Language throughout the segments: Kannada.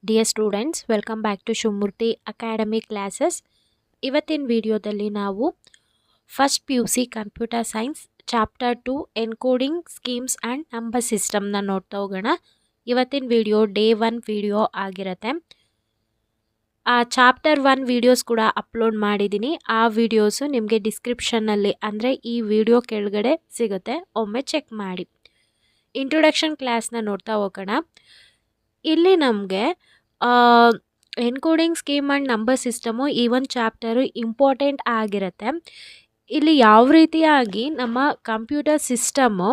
Dear students, welcome back to Shumurti Academy classes. ಇವತ್ತಿನ ವಿಡಿಯೋದಲ್ಲಿ ನಾವು first PUC computer science chapter 2 encoding schemes and number ಸಿಸ್ಟಮ್ನ ನೋಡ್ತಾ ಹೋಗೋಣ. ಇವತ್ತಿನ ವಿಡಿಯೋ ಡೇ 1 ವಿಡಿಯೋ ಆಗಿರುತ್ತೆ. ಆ ಚಾಪ್ಟರ್ 1 ವಿಡಿಯೋಸ್ ಕೂಡ ಅಪ್ಲೋಡ್ ಮಾಡಿದ್ದೀನಿ. ಆ ವಿಡಿಯೋಸು ನಿಮಗೆ ಡಿಸ್ಕ್ರಿಪ್ಷನ್ನಲ್ಲಿ ಅಂದರೆ ಈ ವಿಡಿಯೋ ಕೆಳಗಡೆ ಸಿಗುತ್ತೆ, ಒಮ್ಮೆ ಚೆಕ್ ಮಾಡಿ. ಇಂಟ್ರೊಡಕ್ಷನ್ ಕ್ಲಾಸ್ನ ನೋಡ್ತಾ ಹೋಗೋಣ. ಇಲ್ಲಿ ನಮಗೆ encoding scheme and number system ಈ ಒಂದು ಚಾಪ್ಟರು ಇಂಪಾರ್ಟೆಂಟ್ ಆಗಿರುತ್ತೆ. ಇಲ್ಲಿ ಯಾವ ರೀತಿಯಾಗಿ ನಮ್ಮ ಕಂಪ್ಯೂಟರ್ ಸಿಸ್ಟಮು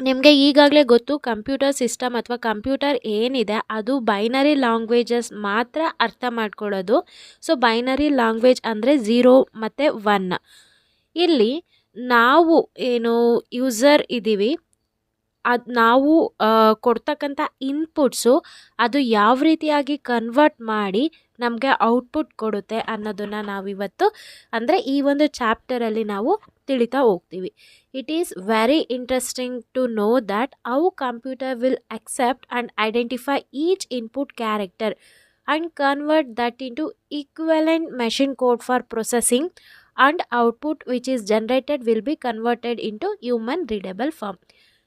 ನಿಮಗೆ ಈಗಾಗಲೇ ಗೊತ್ತು, ಕಂಪ್ಯೂಟರ್ ಸಿಸ್ಟಮ್ ಅಥವಾ ಕಂಪ್ಯೂಟರ್ ಏನಿದೆ ಅದು ಬೈನರಿ ಲ್ಯಾಂಗ್ವೇಜಸ್ ಮಾತ್ರ ಅರ್ಥ ಮಾಡ್ಕೊಳ್ಳೋದು. ಸೊ ಬೈನರಿ ಲ್ಯಾಂಗ್ವೇಜ್ ಅಂದರೆ 0 ಮತ್ತು 1. ಇಲ್ಲಿ ನಾವು ಏನು ಯೂಸರ್ ಇದ್ದೀವಿ, ಅದು ನಾವು ಕೊಡ್ತಕ್ಕಂಥ ಇನ್ಪುಟ್ಸು ಅದು ಯಾವ ರೀತಿಯಾಗಿ ಕನ್ವರ್ಟ್ ಮಾಡಿ ನಮಗೆ ಔಟ್ಪುಟ್ ಕೊಡುತ್ತೆ ಅನ್ನೋದನ್ನು ನಾವಿವತ್ತು ಅಂದರೆ ಈ ಒಂದು ಚಾಪ್ಟರಲ್ಲಿ ನಾವು ತಿಳಿತಾ ಹೋಗ್ತೀವಿ. It is very interesting to know that how computer will accept and identify each input character and convert that into equivalent machine code for processing and output which is generated will be converted into human readable form.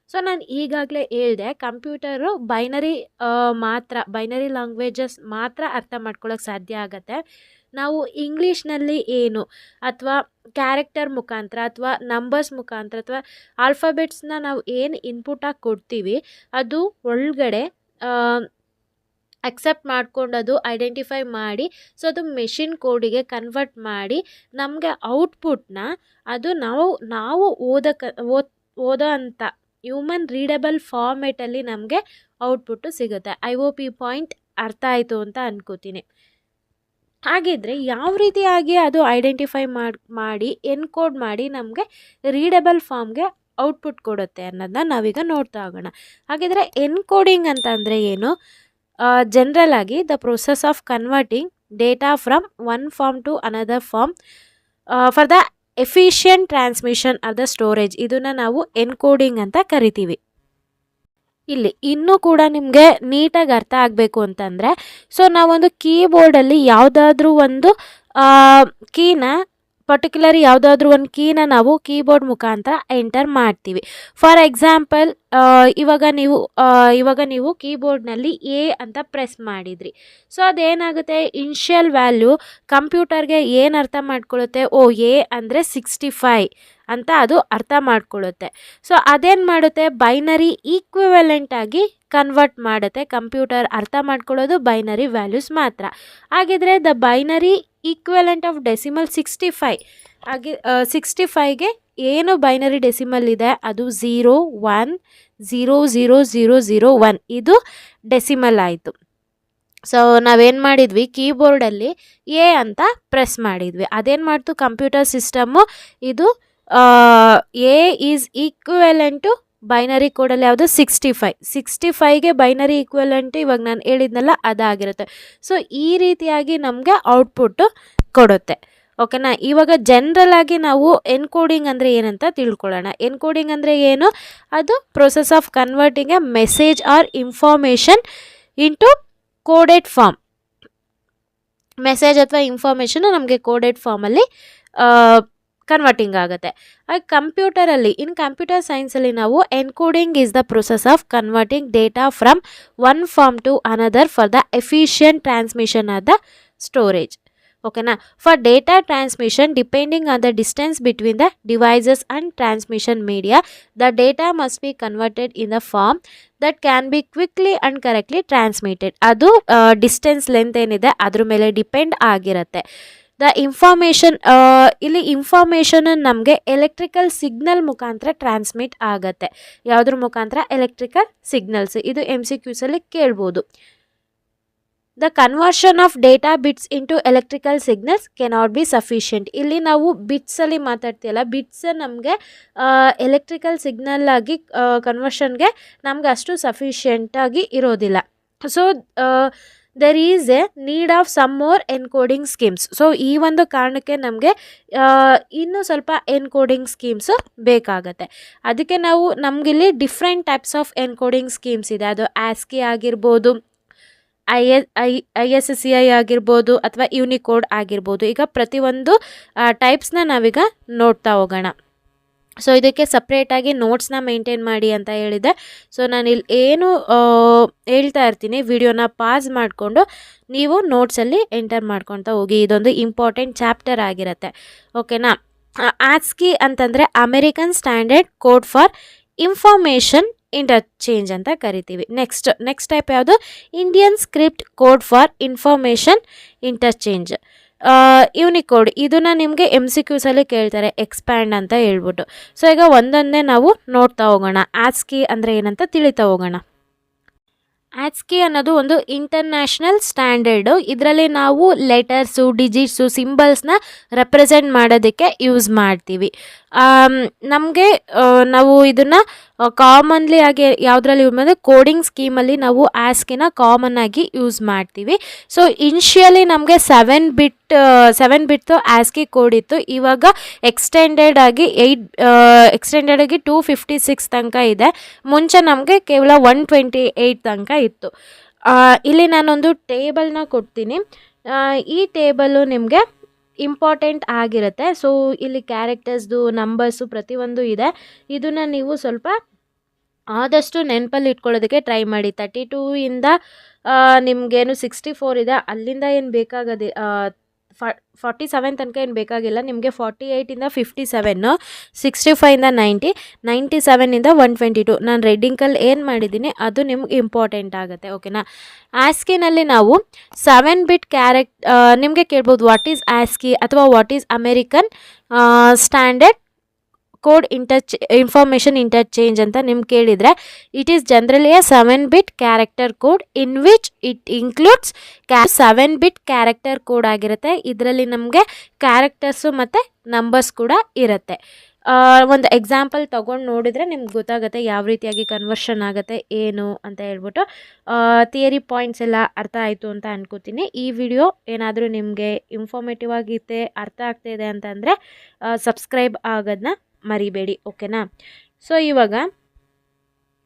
So ನಾನು ಈಗಾಗಲೇ ಹೇಳಿದೆ, ಕಂಪ್ಯೂಟರು ಬೈನರಿ ಲ್ಯಾಂಗ್ವೇಜಸ್ ಮಾತ್ರ ಅರ್ಥ ಮಾಡ್ಕೊಳ್ಳೋಕೆ ಸಾಧ್ಯ ಆಗುತ್ತೆ. ನಾವು ಇಂಗ್ಲೀಷ್ನಲ್ಲಿ ಏನು ಅಥವಾ ಕ್ಯಾರೆಕ್ಟರ್ ಮುಖಾಂತರ ಅಥವಾ ನಂಬರ್ಸ್ ಮುಖಾಂತರ ಅಥವಾ ಆಲ್ಫಾಬೆಟ್ಸ್ನ ನಾವು ಏನು ಇನ್ಪುಟಾಗಿ ಕೊಡ್ತೀವಿ ಅದು ಒಳಗಡೆ ಅಕ್ಸೆಪ್ಟ್ ಮಾಡ್ಕೊಂಡು ಅದು ಐಡೆಂಟಿಫೈ ಮಾಡಿ ಸೊ ಅದು ಮೆಷಿನ್ ಕೋಡಿಗೆ ಕನ್ವರ್ಟ್ ಮಾಡಿ ನಮಗೆ ಔಟ್ಪುಟ್ನ ಅದು ನಾವು ಓದೋ ಅಂಥ ಹ್ಯೂಮನ್ ರೀಡಬಲ್ ಫಾರ್ಮೇಟಲ್ಲಿ ನಮಗೆ ಔಟ್ಪುಟ್ಟು ಸಿಗುತ್ತೆ. IOP ಪಾಯಿಂಟ್ ಅರ್ಥ ಆಯಿತು ಅಂತ ಅನ್ಕೋತೀನಿ. ಹಾಗಿದ್ರೆ ಯಾವ ರೀತಿಯಾಗಿ ಅದು ಐಡೆಂಟಿಫೈ ಮಾಡಿ ಎನ್ಕೋಡ್ ಮಾಡಿ ನಮಗೆ ರೀಡಬಲ್ ಫಾರ್ಮ್ಗೆ ಔಟ್ಪುಟ್ ಕೊಡುತ್ತೆ ಅನ್ನೋದನ್ನ ನಾವೀಗ ನೋಡ್ತಾ ಹೋಗೋಣ. ಹಾಗಿದ್ರೆ ಎನ್ಕೋಡಿಂಗ್ ಅಂತ ಅಂದರೆ ಏನು? ಜನರಲ್ ಆಗಿ the process of converting data from one form to another form for the efficient transmission of the storage, ಇದನ್ನು ನಾವು ಎನ್ಕೋಡಿಂಗ್ ಅಂತ ಕರಿತೀವಿ. ಇಲ್ಲಿ ಇನ್ನೂ ಕೂಡ ನಿಮಗೆ ನೀಟಾಗಿ ಅರ್ಥ ಆಗಬೇಕು ಅಂತಂದರೆ, ಸೊ ನಾವೊಂದು ಕೀಬೋರ್ಡಲ್ಲಿ ಯಾವುದಾದ್ರೂ ಒಂದು ಪರ್ಟಿಕ್ಯುಲರ್ ಯಾವುದಾದ್ರೂ ಒಂದು ಕೀನ ನಾವು ಕೀಬೋರ್ಡ್ ಮುಖಾಂತರ ಎಂಟರ್ ಮಾಡ್ತೀವಿ. ಫಾರ್ ಎಕ್ಸಾಂಪಲ್ ಇವಾಗ ನೀವು ಕೀಬೋರ್ಡ್ನಲ್ಲಿ ಎ ಅಂತ ಪ್ರೆಸ್ ಮಾಡಿದ್ರಿ. ಸೊ ಅದೇನಾಗುತ್ತೆ, ಇನಿಷಿಯಲ್ ವ್ಯಾಲ್ಯೂ ಕಂಪ್ಯೂಟರ್ಗೆ ಏನು ಅರ್ಥ ಮಾಡ್ಕೊಳ್ಳುತ್ತೆ, ಎ ಅಂದರೆ 65 ಅಂತ ಅದು ಅರ್ಥ ಮಾಡ್ಕೊಳ್ಳುತ್ತೆ. ಸೊ ಅದೇನು ಮಾಡುತ್ತೆ, ಬೈನರಿ ಈಕ್ವಿವೆಲೆಂಟ್ ಆಗಿ ಕನ್ವರ್ಟ್ ಮಾಡುತ್ತೆ. ಕಂಪ್ಯೂಟರ್ ಅರ್ಥ ಮಾಡ್ಕೊಳ್ಳೋದು ಬೈನರಿ ವ್ಯಾಲ್ಯೂಸ್ ಮಾತ್ರ. ಹಾಗಿದ್ರೆ the binary equivalent of decimal 65 ಹಾಗೆ 65ಗೆ ಏನು ಬೈನರಿ ಡೆಸಿಮಲ್ ಇದೆ ಅದು 0 1 0 0 0 0 1 ಇದು ಡೆಸಿಮಲ್ ಆಯಿತು. ಸೊ ನಾವೇನು ಮಾಡಿದ್ವಿ, ಕೀಬೋರ್ಡಲ್ಲಿ ಎ ಅಂತ ಪ್ರೆಸ್ ಮಾಡಿದ್ವಿ. ಅದೇನು ಮಾಡ್ತು ಕಂಪ್ಯೂಟರ್ ಸಿಸ್ಟಮ್ಮು, ಇದು ಎ ಈಸ್ ಈಕ್ವಿವೆಲೆಂಟು ಬೈನರಿ ಕೋಡಲ್ಲಿ ಯಾವುದು 65ಗೆ ಬೈನರಿ ಈಕ್ವಲೆಂಟ್ ಇವಾಗ ನಾನು ಹೇಳಿದ್ನಲ್ಲ ಅದಾಗಿರುತ್ತೆ. ಸೊ ಈ ರೀತಿಯಾಗಿ ನಮಗೆ ಔಟ್ಪುಟ್ಟು ಕೊಡುತ್ತೆ. ಓಕೆನಾ? ಇವಾಗ ಜನರಲ್ ಆಗಿ ನಾವು ಎನ್ಕೋಡಿಂಗ್ ಅಂದರೆ ಏನಂತ ತಿಳ್ಕೊಳ್ಳೋಣ. ಎನ್ಕೋಡಿಂಗ್ ಅಂದರೆ ಏನು? ಅದು process of converting a message or information into coded form. Message ಅಥವಾ ಇನ್ಫಾರ್ಮೇಷನ್ ನಮಗೆ ಕೋಡೆಡ್ ಫಾರ್ಮಲ್ಲಿ ಕನ್ವರ್ಟಿಂಗ್ ಆಗುತ್ತೆ. ಕಂಪ್ಯೂಟರಲ್ಲಿ ಕಂಪ್ಯೂಟರ್ ಸೈನ್ಸಲ್ಲಿ ನಾವು encoding is the process of converting data from one form to another for the efficient transmission of the storage. ಓಕೆನಾ? For data transmission depending on the distance between the devices and transmission media the data must be converted in the form that can B quickly and correctly transmitted. ಅದು ಡಿಸ್ಟೆನ್ಸ್ ಲೆಂತ್ ಏನಿದೆ ಅದ್ರ ಮೇಲೆ ಡಿಪೆಂಡ್ ಆಗಿರುತ್ತೆ. ದ ಇನ್ಫಾರ್ಮೇಷನ್ ಇಲ್ಲಿ ಇನ್ಫಾರ್ಮೇಷನ್ ನಮಗೆ ಎಲೆಕ್ಟ್ರಿಕಲ್ ಸಿಗ್ನಲ್ ಮುಖಾಂತರ ಟ್ರಾನ್ಸ್ಮಿಟ್ ಆಗುತ್ತೆ. ಯಾವುದ್ರ ಮುಖಾಂತರ? Electrical signals. ಇದು MCQಸಲ್ಲಿ ಕೇಳ್ಬೋದು. The conversion of data bits into electrical signals cannot be sufficient. ಇಲ್ಲಿ ನಾವು ಬಿಟ್ಸಲ್ಲಿ ಮಾತಾಡ್ತೀವಲ್ಲ, ಬಿಟ್ಸ್ ನಮಗೆ ಎಲೆಕ್ಟ್ರಿಕಲ್ ಸಿಗ್ನಲ್ ಆಗಿ ಕನ್ವರ್ಷನ್ಗೆ ನಮ್ಗೆ ಅಷ್ಟು ಸಫಿಷಿಯೆಂಟಾಗಿ ಇರೋದಿಲ್ಲ. So there is a need of some more encoding schemes. So ಈ ಒಂದು ಕಾರಣಕ್ಕೆ ನಮಗೆ ಇನ್ನೂ ಸ್ವಲ್ಪ ಎನ್ಕೋಡಿಂಗ್ ಸ್ಕೀಮ್ಸು ಬೇಕಾಗತ್ತೆ. ಅದಕ್ಕೆ ನಾವು ನಮಗಿಲ್ಲಿ different types of encoding schemes ಇದೆ. ಅದು ಆಸ್ಕಿ ಆಗಿರ್ಬೋದು, ISCI ಆಗಿರ್ಬೋದು, ಅಥವಾ ಯೂನಿಕೋಡ್ ಆಗಿರ್ಬೋದು. ಈಗ ಪ್ರತಿಯೊಂದು ಟೈಪ್ಸ್ನ ನಾವೀಗ ನೋಡ್ತಾ ಹೋಗೋಣ. ಸೊ ಇದಕ್ಕೆ ಸಪ್ರೇಟಾಗಿ ನೋಟ್ಸ್ನ ಮೇಂಟೈನ್ ಮಾಡಿ ಅಂತ ಹೇಳಿದೆ. ಸೊ ನಾನು ಇಲ್ಲಿ ಏನು ಹೇಳ್ತಾ ಇರ್ತೀನಿ, ವಿಡಿಯೋನ ಪಾಸ್ ಮಾಡಿಕೊಂಡು ನೀವು ನೋಟ್ಸಲ್ಲಿ ಎಂಟರ್ ಮಾಡ್ಕೊತಾ ಹೋಗಿ. ಇದೊಂದು ಇಂಪಾರ್ಟೆಂಟ್ ಚಾಪ್ಟರ್ ಆಗಿರುತ್ತೆ, ಓಕೆನಾ. ಆಸ್ಕಿ ಅಂತಂದರೆ American standard code for information interchange ಅಂತ ಕರಿತೀವಿ. ನೆಕ್ಸ್ಟ್ ಟೈಪ್ ಯಾವುದು? Indian script code for information interchange. Unicode, ಇದನ್ನ ನಿಮಗೆ MCQs ಅಲ್ಲಿ ಕೇಳ್ತಾರೆ, ಎಕ್ಸ್ಪ್ಯಾಂಡ್ ಅಂತ ಹೇಳ್ಬಿಟ್ಟು. ಸೊ ಈಗ ಒಂದೊಂದೇ ನಾವು ನೋಡ್ತಾ ಹೋಗೋಣ. ಆಸ್ಕಿ ಅಂದರೆ ಏನಂತ ತಿಳಿತಾ ಹೋಗೋಣ. ಆಸ್ಕಿ ಅನ್ನೋದು ಒಂದು ಇಂಟರ್ನ್ಯಾಷನಲ್ ಸ್ಟ್ಯಾಂಡರ್ಡು. ಇದರಲ್ಲಿ ನಾವು ಲೆಟರ್ಸು, ಡಿಜಿಟ್ಸು, ಸಿಂಬಲ್ಸ್ನ ರೆಪ್ರೆಸೆಂಟ್ ಮಾಡೋದಕ್ಕೆ ಯೂಸ್ ಮಾಡ್ತೀವಿ. ನಮಗೆ ನಾವು ಇದನ್ನು ಕಾಮನ್ಲಿ ಆಗಿ ಯಾವುದ್ರಲ್ಲಿ ಯೂಸ್ ಮಾಡಿದ್ರೆ ಕೋಡಿಂಗ್ ಸ್ಕೀಮಲ್ಲಿ ನಾವು ಆಸ್ಕಿನ ಕಾಮನ್ ಆಗಿ ಯೂಸ್ ಮಾಡ್ತೀವಿ. ಸೊ ಇನಿಷಿಯಲಿ ನಮಗೆ 7 ಬಿಟ್ದು ಆಸ್ಕಿ ಕೋಡ್ ಇತ್ತು. ಇವಾಗ ಎಕ್ಸ್ಟೆಂಡೆಡ್ ಆಗಿ 256 ತನಕ ಇದೆ. ಮುಂಚೆ ನಮಗೆ ಕೇವಲ 128 ತನಕ ಇತ್ತು. ಇಲ್ಲಿ ನಾನೊಂದು ಟೇಬಲ್ನ ಕೊಡ್ತೀನಿ. ಈ ಟೇಬಲ್ಲು ನಿಮಗೆ ಇಂಪಾರ್ಟೆಂಟ್ ಆಗಿರುತ್ತೆ. ಸೊ ಇಲ್ಲಿ ಕ್ಯಾರೆಕ್ಟರ್ಸ್ದು, ನಂಬರ್ಸು ಪ್ರತಿಯೊಂದು ಇದೆ. ಇದನ್ನು ನೀವು ಸ್ವಲ್ಪ ಆದಷ್ಟು ನೆನಪಲ್ಲಿ ಇಟ್ಕೊಳ್ಳೋದಕ್ಕೆ ಟ್ರೈ ಮಾಡಿ. 32 ಇಂದ ನಿಮಗೇನು 64 ಇದೆ, ಅಲ್ಲಿಂದ ಏನು ಬೇಕಾಗದೆ 47 ತನಕ ಏನು ಬೇಕಾಗಿಲ್ಲ ನಿಮಗೆ. 48 ಇಂದ 57, 65 ಇಂದ 90, 97 ಇಂದ 122 ನಾನು ರೆಡ್ಡಿಂಕಲ್ಲಿ ಏನು ಮಾಡಿದ್ದೀನಿ ಅದು ನಿಮ್ಗೆ ಇಂಪಾರ್ಟೆಂಟ್ ಆಗುತ್ತೆ, ಓಕೆನಾ. ಆಸ್ಕಿನಲ್ಲಿ ನಾವು 7 ಬಿಟ್ ನಿಮಗೆ ಕೇಳ್ಬೋದು ವಾಟ್ ಈಸ್ ಆಸ್ಕಿ ಅಥವಾ what is American standard code information interchange ಅಂತ ನಿಮ್ಗೆ ಕೇಳಿದರೆ, it is generally A 7 bit character code in which it includes 7 bit character code ಆಗಿರುತ್ತೆ. ಇದರಲ್ಲಿ ನಮಗೆ ಕ್ಯಾರೆಕ್ಟರ್ಸು ಮತ್ತು ನಂಬರ್ಸ್ ಕೂಡ ಇರುತ್ತೆ. ಒಂದು ಎಕ್ಸಾಂಪಲ್ ತೊಗೊಂಡು ನೋಡಿದರೆ ನಿಮ್ಗೆ ಗೊತ್ತಾಗುತ್ತೆ ಯಾವ ರೀತಿಯಾಗಿ ಕನ್ವರ್ಷನ್ ಆಗುತ್ತೆ ಏನು ಅಂತ ಹೇಳ್ಬಿಟ್ಟು. ಥಿಯರಿ ಪಾಯಿಂಟ್ಸ್ ಎಲ್ಲ ಅರ್ಥ ಆಯಿತು ಅಂತ ಅನ್ಕೋತೀನಿ. ಈ ವಿಡಿಯೋ ಏನಾದರೂ ನಿಮಗೆ ಇನ್ಫಾರ್ಮೇಟಿವ್ ಆಗಿತ್ತೆ, ಅರ್ಥ ಆಗ್ತಾಯಿದೆ ಅಂತಂದರೆ ಸಬ್ಸ್ಕ್ರೈಬ್ ಆಗೋದನ್ನ ಮರಿಬೇಡಿ, ಓಕೆನಾ. ಸೊ ಇವಾಗ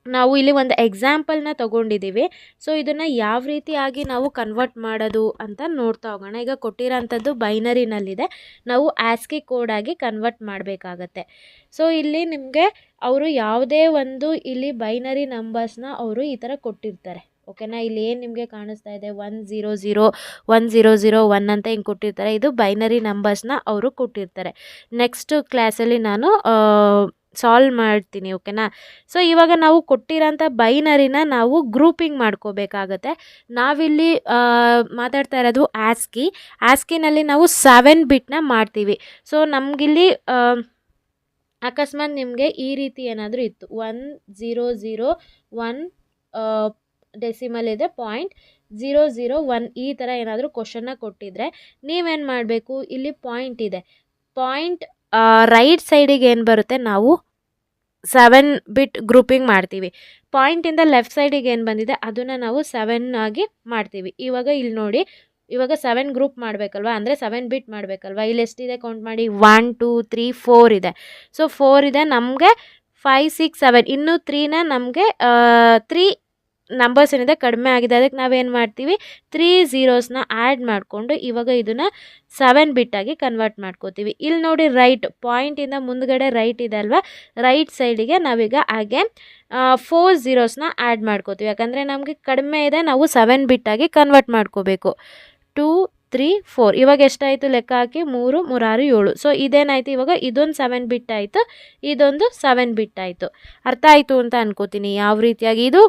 ನಾವು ಇಲ್ಲಿ ಒಂದು ಎಕ್ಸಾಂಪಲ್ನ ತೊಗೊಂಡಿದ್ದೀವಿ. ಸೊ ಇದನ್ನು ಯಾವ ರೀತಿಯಾಗಿ ನಾವು ಕನ್ವರ್ಟ್ ಮಾಡೋದು ಅಂತ ನೋಡ್ತಾ ಹೋಗೋಣ. ಈಗ ಕೊಟ್ಟಿರೋಂಥದ್ದು ಬೈನರಿನಲ್ಲಿದೆ, ನಾವು ಆಸ್ಕಿ ಕೋಡಾಗಿ ಕನ್ವರ್ಟ್ ಮಾಡಬೇಕಾಗತ್ತೆ. ಸೊ ಇಲ್ಲಿ ನಿಮಗೆ ಅವರು ಯಾವುದೇ ಒಂದು ಇಲ್ಲಿ ಬೈನರಿ ನಂಬರ್ಸ್ನ ಅವರು ಈ ಥರ ಕೊಟ್ಟಿರ್ತಾರೆ, ಓಕೆನಾ. ಇಲ್ಲಿ ಏನು ನಿಮಗೆ ಕಾಣಿಸ್ತಾ ಇದೆ 100 1001 ಅಂತ ಹಿಂಗೆ ಕೊಟ್ಟಿರ್ತಾರೆ. ಇದು ಬೈನರಿ ನಂಬರ್ಸ್ನ ಅವರು ಕೊಟ್ಟಿರ್ತಾರೆ. ನೆಕ್ಸ್ಟ್ ಕ್ಲಾಸಲ್ಲಿ ನಾನು ಸಾಲ್ವ್ ಮಾಡ್ತೀನಿ, ಓಕೆನಾ. ಸೊ ಇವಾಗ ನಾವು ಕೊಟ್ಟಿರೋಂಥ ಬೈನರಿನ ನಾವು ಗ್ರೂಪಿಂಗ್ ಮಾಡ್ಕೋಬೇಕಾಗತ್ತೆ. ನಾವಿಲ್ಲಿ ಮಾತಾಡ್ತಾ ಇರೋದು ಆಸ್ಕಿನಲ್ಲಿ ನಾವು 7 ಬಿಟ್ನ ಮಾಡ್ತೀವಿ. ಸೊ ನಮಗಿಲ್ಲಿ ಅಕಸ್ಮಾತ್ ನಿಮಗೆ ಈ ರೀತಿ ಏನಾದರೂ ಇತ್ತು 1001 ಡೆಸಿಮಲ್ ಇದೆ 0.001 ಈ ಥರ ಏನಾದರೂ ಕ್ವಶನ್ನ ಕೊಟ್ಟಿದ್ರೆ ನೀವೇನು ಮಾಡಬೇಕು, ಇಲ್ಲಿ ಪಾಯಿಂಟ್ ಇದೆ, ಪಾಯಿಂಟ್ ರೈಟ್ ಸೈಡಿಗೆ ಏನು ಬರುತ್ತೆ ನಾವು 7 ಬಿಟ್ ಗ್ರೂಪಿಂಗ್ ಮಾಡ್ತೀವಿ. ಪಾಯಿಂಟಿಂದ ಲೆಫ್ಟ್ ಸೈಡಿಗೆ ಏನು ಬಂದಿದೆ ಅದನ್ನು ನಾವು 7 ಆಗಿ ಮಾಡ್ತೀವಿ. ಇವಾಗ ಇಲ್ಲಿ ನೋಡಿ, ಇವಾಗ 7 ಗ್ರೂಪ್ ಮಾಡಬೇಕಲ್ವ, ಅಂದರೆ 7 ಬಿಟ್ ಮಾಡಬೇಕಲ್ವ. ಇಲ್ಲಿ ಎಷ್ಟಿದೆ ಕೌಂಟ್ ಮಾಡಿ, 1 2 3 4 ಇದೆ. ಸೊ 4 ಇದೆ, ನಮಗೆ 5 6 7 ಇನ್ನೂ 3ನ ನಮಗೆ 3 ನಂಬರ್ಸ್ ಏನಿದೆ ಕಡಿಮೆ ಆಗಿದೆ. ಅದಕ್ಕೆ ನಾವೇನು ಮಾಡ್ತೀವಿ 3 zeros ಆ್ಯಡ್ ಮಾಡಿಕೊಂಡು ಇವಾಗ ಇದನ್ನು 7 ಬಿಟ್ಟಾಗಿ ಕನ್ವರ್ಟ್ ಮಾಡ್ಕೋತೀವಿ. ಇಲ್ಲಿ ನೋಡಿ ರೈಟ್ ಪಾಯಿಂಟಿಂದ ಮುಂದ್ಗಡೆ ರೈಟ್ ಇದೆ ಅಲ್ವಾ, ರೈಟ್ ಸೈಡಿಗೆ ನಾವೀಗ ಹಾಗೆ 4 zeros ಆ್ಯಡ್ ಮಾಡ್ಕೋತೀವಿ. ಯಾಕಂದರೆ ನಮಗೆ ಕಡಿಮೆ ಇದೆ, ನಾವು 7 ಬಿಟ್ಟಾಗಿ ಕನ್ವರ್ಟ್ ಮಾಡ್ಕೋಬೇಕು. 2 3 4 ಇವಾಗ ಎಷ್ಟಾಯಿತು ಲೆಕ್ಕ ಹಾಕಿ, 3 3 6 7. ಸೊ ಇದೇನಾಯಿತು, ಇವಾಗ ಇದೊಂದು 7 ಬಿಟ್ ಆಯಿತು, ಇದೊಂದು 7 ಬಿಟ್ ಆಯಿತು. ಅರ್ಥ ಆಯಿತು ಅಂತ ಅನ್ಕೋತೀನಿ ಯಾವ ರೀತಿಯಾಗಿ ಇದು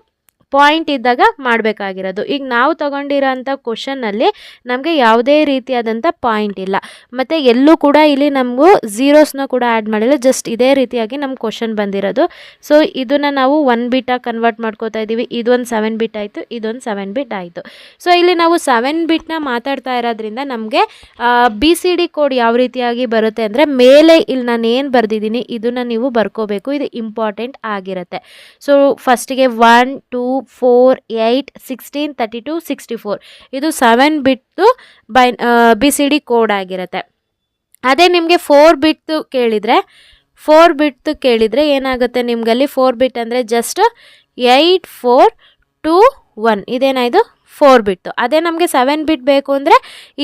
ಪಾಯಿಂಟ್ ಇದ್ದಾಗ ಮಾಡಬೇಕಾಗಿರೋದು. ಈಗ ನಾವು ತೊಗೊಂಡಿರೋಂಥ ಕ್ವಶನ್ನಲ್ಲಿ ನಮಗೆ ಯಾವುದೇ ರೀತಿಯಾದಂಥ ಪಾಯಿಂಟ್ ಇಲ್ಲ, ಮತ್ತು ಎಲ್ಲೂ ಕೂಡ ಇಲ್ಲಿ ನಮಗೂ ಝೀರೋಸ್ನ ಕೂಡ ಆ್ಯಡ್ ಮಾಡಿಲ್ಲ, ಜಸ್ಟ್ ಇದೇ ರೀತಿಯಾಗಿ ನಮ್ಮ ಕ್ವಶನ್ ಬಂದಿರೋದು. ಸೊ ಇದನ್ನು ನಾವು 1 ಬಿಟ್ಟಾಗಿ ಕನ್ವರ್ಟ್ ಮಾಡ್ಕೋತಾ ಇದ್ದೀವಿ. ಇದೊಂದು 7 ಬಿಟ್ ಆಯಿತು, ಇದೊಂದು 7 ಬಿಟ್ ಆಯಿತು. ಸೊ ಇಲ್ಲಿ ನಾವು 7 ಬಿಟ್ನ ಮಾತಾಡ್ತಾ ಇರೋದ್ರಿಂದ ನಮಗೆ BCD ಕೋಡ್ ಯಾವ ರೀತಿಯಾಗಿ ಬರುತ್ತೆ ಅಂದರೆ, ಮೇಲೆ ಇಲ್ಲಿ ನಾನು ಏನು ಬರೆದಿದ್ದೀನಿ ಇದನ್ನು ನೀವು ಬರ್ಕೋಬೇಕು, ಇದು ಇಂಪಾರ್ಟೆಂಟ್ ಆಗಿರುತ್ತೆ. ಸೊ ಫಸ್ಟಿಗೆ 1 2 4 8 16 32 64 ಇದು 7 ಬಿಟ್ಟು BCD ಕೋಡ್ ಆಗಿರುತ್ತೆ. ಅದೇ ನಿಮಗೆ 4 ಬಿಟ್ಟು ಕೇಳಿದರೆ ಏನಾಗುತ್ತೆ ನಿಮಗಲ್ಲಿ 4 ಬಿಟ್ ಅಂದರೆ ಜಸ್ಟ್ 8421 ಇದೇನಾಯಿತು 4 ಬಿಟ್ಟು. ಅದೇ ನಮಗೆ 7 ಬಿಟ್ ಬೇಕು ಅಂದರೆ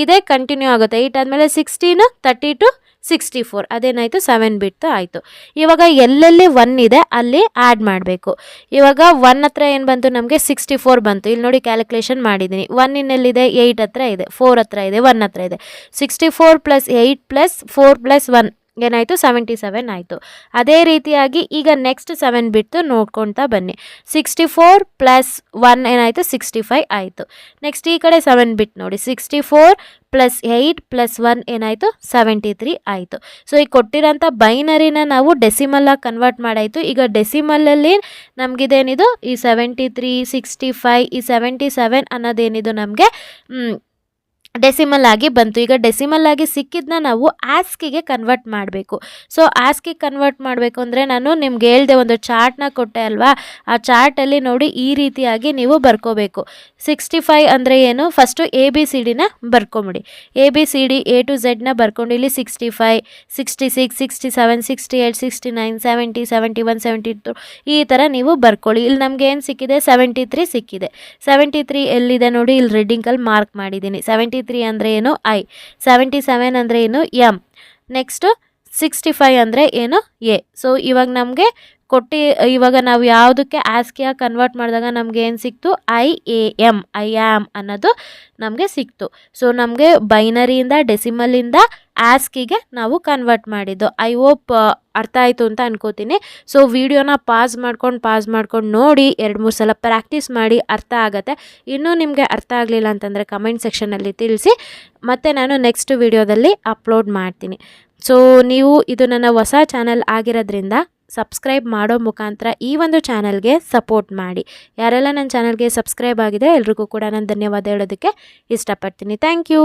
ಇದೇ ಕಂಟಿನ್ಯೂ ಆಗುತ್ತೆ. 8 ಆದಮೇಲೆ 16 32 64 ಅದೇನಾಯಿತು 7 ಬಿಟ್ಟು ಆಯಿತು. ಇವಾಗ ಎಲ್ಲೆಲ್ಲಿ 1 ಇದೆ ಅಲ್ಲಿ ಆ್ಯಡ್ ಮಾಡಬೇಕು. ಇವಾಗ 1 ಹತ್ರ ಏನು ಬಂತು ನಮಗೆ 64 ಬಂತು. ಇಲ್ಲಿ ನೋಡಿ ಕ್ಯಾಲ್ಕುಲೇಷನ್ ಮಾಡಿದ್ದೀನಿ. 1 ಇನ್ನೆಲ್ಲಿದೆ 8 ಹತ್ರ ಇದೆ, 4 ಹತ್ರ ಇದೆ, 1 ಹತ್ರ ಇದೆ. 64 + 8 + 4 + 1 ಏನಾಯಿತು 77 ಆಯಿತು. ಅದೇ ರೀತಿಯಾಗಿ ಈಗ ನೆಕ್ಸ್ಟ್ 7 ಬಿಟ್ಟು ನೋಡ್ಕೊಳ್ತಾ ಬನ್ನಿ. 64 + 1 ಏನಾಯಿತು 65 ಆಯಿತು. ನೆಕ್ಸ್ಟ್ ಈ ಕಡೆ 7 ಬಿಟ್ ನೋಡಿ. 64 + 8 + 1 ಏನಾಯಿತು 73 ಆಯಿತು. ಸೊ ಈಗ ಕೊಟ್ಟಿರೋಂಥ ಬೈನರಿನ ನಾವು ಡೆಸಿಮಲ್ಲಾಗಿ ಕನ್ವರ್ಟ್ ಮಾಡಾಯಿತು. ಈಗ ಡೆಸಿಮಲಲ್ಲಿ ನಮಗಿದೇನಿದು ಈ 73 65 ಈ 77 ಅನ್ನೋದೇನಿದು ನಮಗೆ ಡೆಸಿಮಲ್ ಆಗಿ ಬಂತು. ಈಗ ಡೆಸಿಮಲ್ ಆಗಿ ಸಿಕ್ಕಿದ್ನ ನಾವು ಆಸ್ಕಿಗೆ ಕನ್ವರ್ಟ್ ಮಾಡಬೇಕು. ಸೊ ಆಸ್ಕಿಗೆ ಕನ್ವರ್ಟ್ ಮಾಡಬೇಕು ಅಂದರೆ ನಾನು ನಿಮ್ಗೆ ಹೇಳ್ದೆ ಒಂದು ಚಾರ್ಟ್ನ ಕೊಟ್ಟೆ ಅಲ್ವಾ, ಆ ಚಾರ್ಟಲ್ಲಿ ನೋಡಿ ಈ ರೀತಿಯಾಗಿ ನೀವು ಬರ್ಕೋಬೇಕು. 65 ಅಂದರೆ ಏನು, first ABCDನ ಬರ್ಕೊಂಬಿಡಿ. ABCD A to Z ಬರ್ಕೊಂಡು ಇಲ್ಲಿ 65 66 67 68 69 70 71 72 ಈ ಥರ ನೀವು ಬರ್ಕೊಳ್ಳಿ. ಇಲ್ಲಿ ನಮ್ಗೆ ಏನು ಸಿಕ್ಕಿದೆ 73 ಸಿಕ್ಕಿದೆ. 73 ಎಲ್ಲಿದೆ ನೋಡಿ, ಇಲ್ಲಿ ರೆಡ್ಡಿಂಕಲ್ಲಿ ಮಾರ್ಕ್ ಮಾಡಿದ್ದೀನಿ. 73 ಅಂದರೆ ಏನು I, 77 ಅಂದರೆ ಏನು M, ನೆಕ್ಸ್ಟು 65 ಅಂದರೆ ಏನು A. ಸೊ ಇವಾಗ ನಮಗೆ ಇವಾಗ ನಾವು ಯಾವುದಕ್ಕೆ ಆಸ್ಕಿಯಾಗಿ ಕನ್ವರ್ಟ್ ಮಾಡಿದಾಗ ನಮಗೆ ಏನು ಸಿಕ್ತು IAM ಅನ್ನೋದು ನಮಗೆ ಸಿಕ್ತು. ಸೊ ನಮಗೆ ಬೈನರಿಯಿಂದ ಡೆಸಿಮಲಿಂದ ಆಸ್ಕಿಗೆ ನಾವು ಕನ್ವರ್ಟ್ ಮಾಡಿದ್ದು. ಐ ಹೋಪ್ ಅರ್ಥ ಆಯಿತು ಅಂತ ಅನ್ಕೋತೀನಿ. ಸೊ ವಿಡಿಯೋನ ಪಾಸ್ ಮಾಡ್ಕೊಂಡು ನೋಡಿ 2-3 ಸಲ ಪ್ರಾಕ್ಟೀಸ್ ಮಾಡಿ, ಅರ್ಥ ಆಗುತ್ತೆ. ಇನ್ನೂ ನಿಮಗೆ ಅರ್ಥ ಆಗಲಿಲ್ಲ ಅಂತಂದರೆ ಕಮೆಂಟ್ ಸೆಕ್ಷನಲ್ಲಿ ತಿಳಿಸಿ, ಮತ್ತು ನಾನು ನೆಕ್ಸ್ಟ್ ವಿಡಿಯೋದಲ್ಲಿ ಅಪ್ಲೋಡ್ ಮಾಡ್ತೀನಿ. ಸೊ ನೀವು ಇದು ನನ್ನ ಹೊಸ ಚಾನಲ್ ಆಗಿರೋದ್ರಿಂದ ಸಬ್ಸ್ಕ್ರೈಬ್ ಮಾಡೋ ಮುಖಾಂತರ ಈ ಒಂದು ಚಾನಲ್ಗೆ ಸಪೋರ್ಟ್ ಮಾಡಿ. ಯಾರೆಲ್ಲ ನನ್ನ ಚಾನಲ್ಗೆ ಸಬ್ಸ್ಕ್ರೈಬ್ ಆಗಿದೆ ಎಲ್ರಿಗೂ ಕೂಡ ನಾನು ಧನ್ಯವಾದ ಹೇಳೋದಕ್ಕೆ ಇಷ್ಟಪಡ್ತೀನಿ. Thank you.